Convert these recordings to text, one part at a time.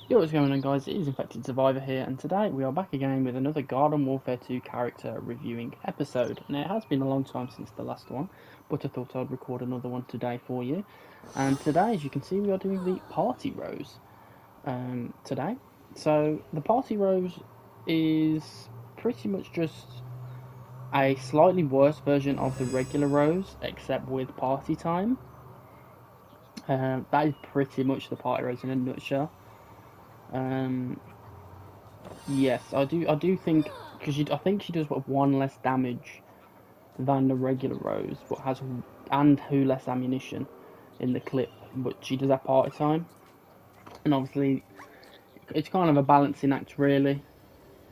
Yo, what's going on, guys? It is Infected Survivor here, and today we are back again with another Garden Warfare 2 character reviewing episode. Now, it has been a long time since the last one, but I thought I'd record another one today for you. And today, as you can see, we are doing the Party Rose today. So, the Party Rose is pretty much just a slightly worse version of the regular Rose, except with party time. That is pretty much the Party Rose in a nutshell. Yes, I do think because I think she does one less damage than the regular Rose, but has and who less ammunition in the clip, but she does have party time, and obviously it's kind of a balancing act really.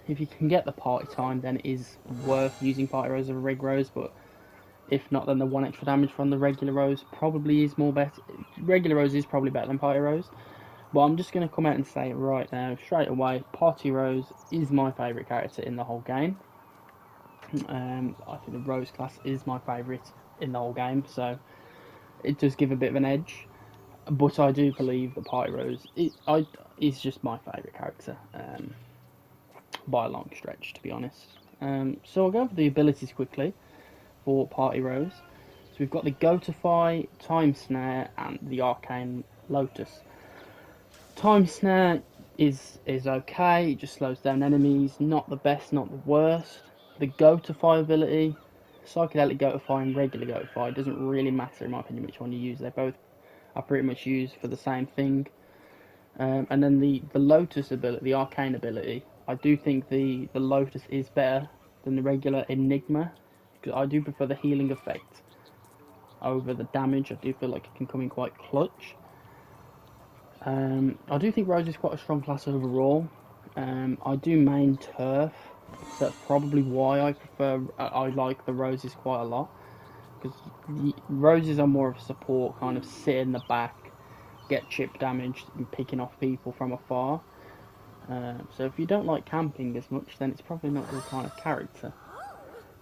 If you can get the party time, then it is worth using Party Rose over Reg Rose, but if not, then the one extra damage from the regular Rose probably is more better. Regular Rose is probably better than Party Rose. But I'm just going to come out and say right now, straight away, Party Rose is my favourite character in the whole game. I think the Rose class is my favourite in the whole game, so it does give a bit of an edge. But I do believe that Party Rose is just my favourite character, by a long stretch, to be honest. So I'll go over the abilities quickly for Party Rose. So we've got the Gotify, Time Snare, and the Arcane Lotus. Time Snare is okay, it just slows down enemies, not the best, not the worst. The Gotify ability, Psychedelic Gotify and Regular Gotify, doesn't really matter in my opinion which one you use, they both are pretty much used for the same thing. And then the Lotus ability, the Arcane ability, I do think the Lotus is better than the regular Enigma, because I do prefer the healing effect over the damage. I do feel like it can come in quite clutch. I do think Rose is quite a strong class overall. I do main turf, so that's probably why I like the Roses quite a lot. Because Roses are more of a support, kind of sit in the back, get chip damage, and picking off people from afar. So if you don't like camping as much, then it's probably not your kind of character.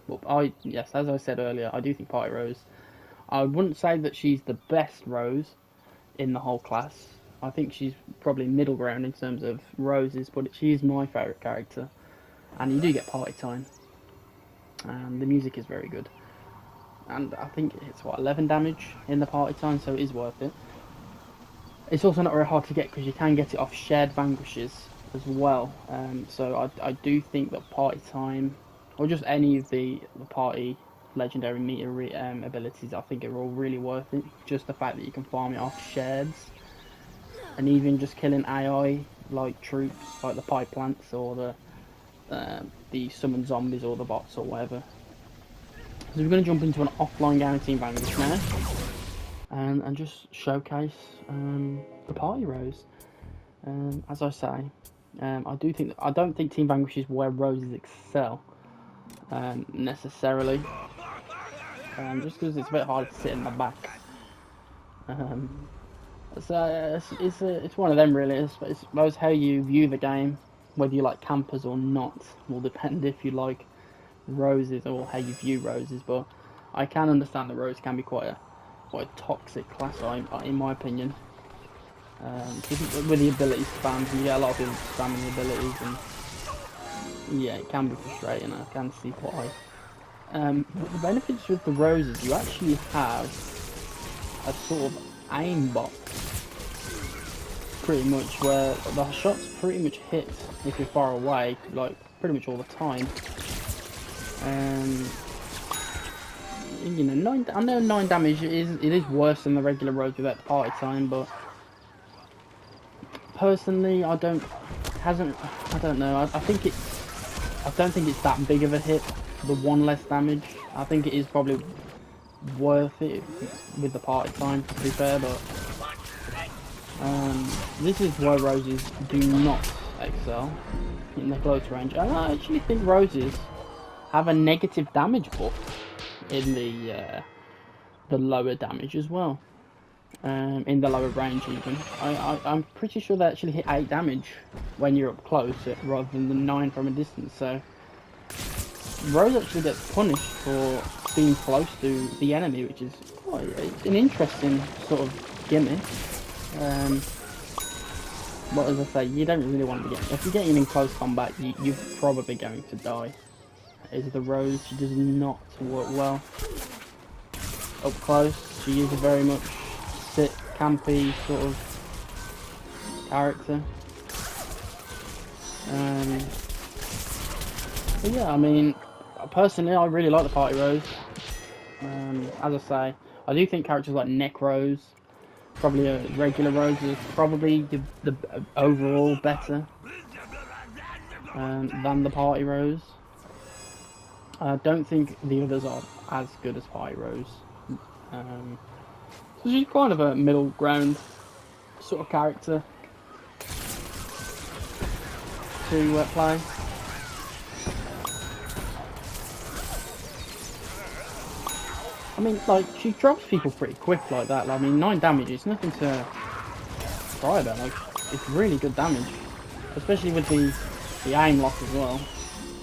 But yes, as I said earlier, I do think Party Rose. I wouldn't say that she's the best Rose in the whole class. I think she's probably middle ground in terms of Roses, but she is my favourite character. And you do get party time. And the music is very good. And I think it's, 11 damage in the party time, so it is worth it. It's also not very hard to get because you can get it off shared vanquishes as well. So I do think that party time, or just any of the party legendary meter abilities, I think are all really worth it. Just the fact that you can farm it off shareds. And even just killing AI like troops, like the pipe plants or the summoned zombies or the bots or whatever. So we're going to jump into an offline guaranteed vanquish now, and just showcase the Party Rose. As I say, I don't think Team Vanquish is where Roses excel necessarily, just because it's a bit hard to sit in the back. So it's one of them really. I suppose how you view the game, whether you like campers or not, will depend if you like Roses or how you view Roses. But I can understand that Rose can be quite a toxic class, in my opinion. With the ability spams, you get a lot of people spamming the abilities, and yeah, it can be frustrating. I can see why. But the benefits with the Roses, you actually have a sort of aimbot, pretty much, where the shots pretty much hit if you're far away, like pretty much all the time. You know, I know 9 damage is worse than the regular Rose without the party time, but personally, I don't know. I don't think it's that big of a hit. The one less damage, I think it is probably worth it with the party time, to be fair, but this is why Roses do not excel in the close range. And I actually think Roses have a negative damage buff in the lower damage as well, in the lower range even. I'm pretty sure they actually hit 8 damage when you're up close rather than the 9 from a distance, so Rose actually gets punished for being close to the enemy, which is quite an interesting sort of gimmick. But as I say, you don't really want to be getting... If you're getting in close combat, you're probably going to die. Is the Rose, she does not work well. Up close, she is a very much sit, campy sort of character. But yeah, I mean, personally, I really like the Party Rose. As I say, I do think characters like Neck Rose, probably a regular Rose, is probably the overall better than the Party Rose. I don't think the others are as good as Party Rose. So she's kind of a middle ground sort of character to play. I mean, like, she drops people pretty quick like that. Like, I mean, 9 damage is nothing to cry about. Like, it's really good damage, especially with the aim lock as well.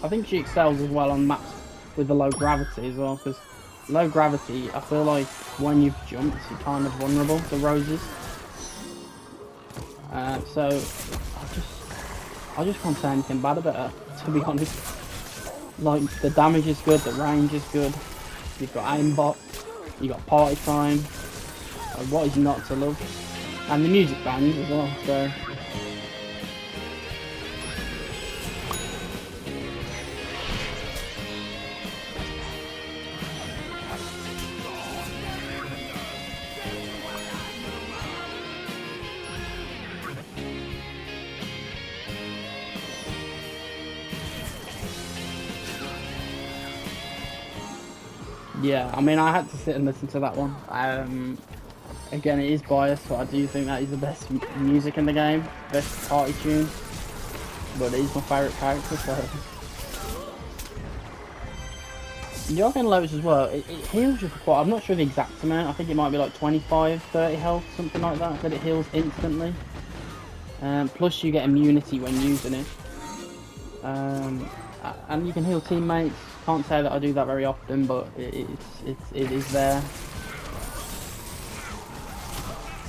I think she excels as well on maps with the low gravity as well, because low gravity, I feel like when you've jumped, you're kind of vulnerable to Roses. So I just can't say anything bad about her, to be honest. Like, the damage is good, the range is good. You've got aimbot, you've got party time. What is not to love? And the music bangs as well, so. Yeah, I mean, I had to sit and listen to that one. Again, it is biased, but I do think that is the best music in the game, best party tune. But it is my favourite character, so. The Arcane Lotus as well, it heals you for quite, I'm not sure the exact amount, I think it might be like 25, 30 health, something like that, but it heals instantly. Plus you get immunity when using it. And you can heal teammates. Can't say that I do that very often, but it is there.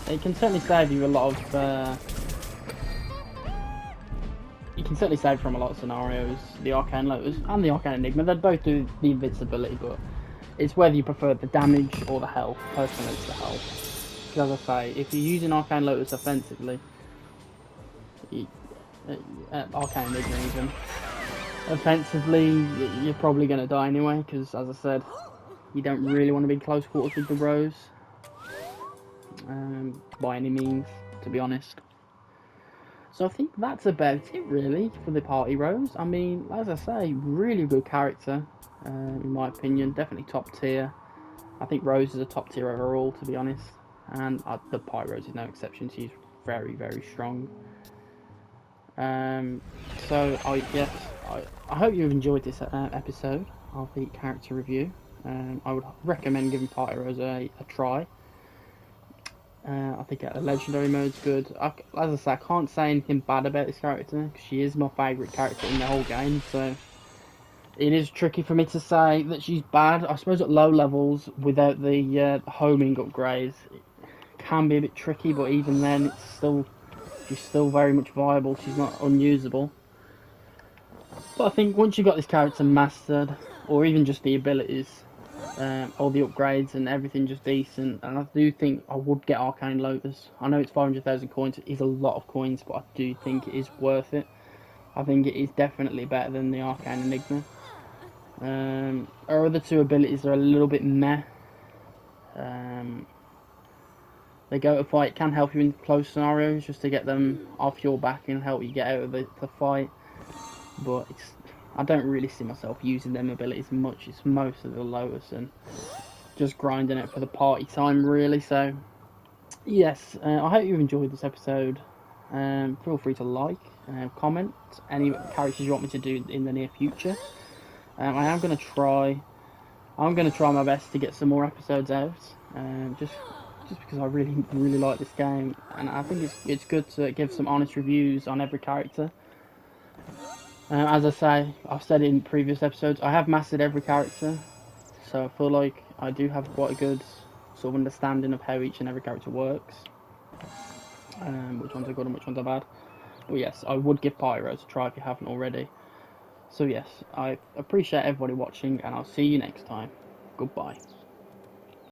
It can certainly save you a lot of. You can certainly save from a lot of scenarios. The Arcane Lotus and the Arcane Enigma, they both do the invincibility, but it's whether you prefer the damage or the health. Personally, it's the health. Because as I say, if you're using Arcane Lotus offensively, Arcane Enigma even. Offensively, you're probably going to die anyway, because as I said, you don't really want to be close quarters with the Rose. By any means, to be honest. So I think that's about it really for the Party Rose. I mean, as I say, really good character, in my opinion, definitely top tier. I think Rose is a top tier overall, to be honest. And the Party Rose is no exception, she's very, very strong. So I hope you've enjoyed this episode of the character review. I would recommend giving Party Rose a try. I think a legendary mode's good. As I say, I can't say anything bad about this character because she is my favourite character in the whole game. So it is tricky for me to say that she's bad. I suppose at low levels without the homing upgrades, it can be a bit tricky. But even then, she's still very much viable. She's not unusable. But I think once you've got this character mastered, or even just the abilities, all the upgrades and everything just decent, and I do think I would get Arcane Lotus. I know it's 500,000 coins, it is a lot of coins, but I do think it is worth it. I think it is definitely better than the Arcane Enigma. Our other two abilities are a little bit meh. They go to fight, can help you in close scenarios just to get them off your back and help you get out of the fight. But I don't really see myself using them abilities much. It's most of the Lotus and just grinding it for the party time, really. So, yes, I hope you've enjoyed this episode. Feel free to like, comment any characters you want me to do in the near future. I am going to try. I'm going to try my best to get some more episodes out. Just because I really, really like this game, and I think it's good to give some honest reviews on every character. As I say, I've said in previous episodes, I have mastered every character, so I feel like I do have quite a good sort of understanding of how each and every character works. which ones are good and which ones are bad. But yes, I would give Pyros a try if you haven't already. So yes, I appreciate everybody watching, and I'll see you next time. Goodbye.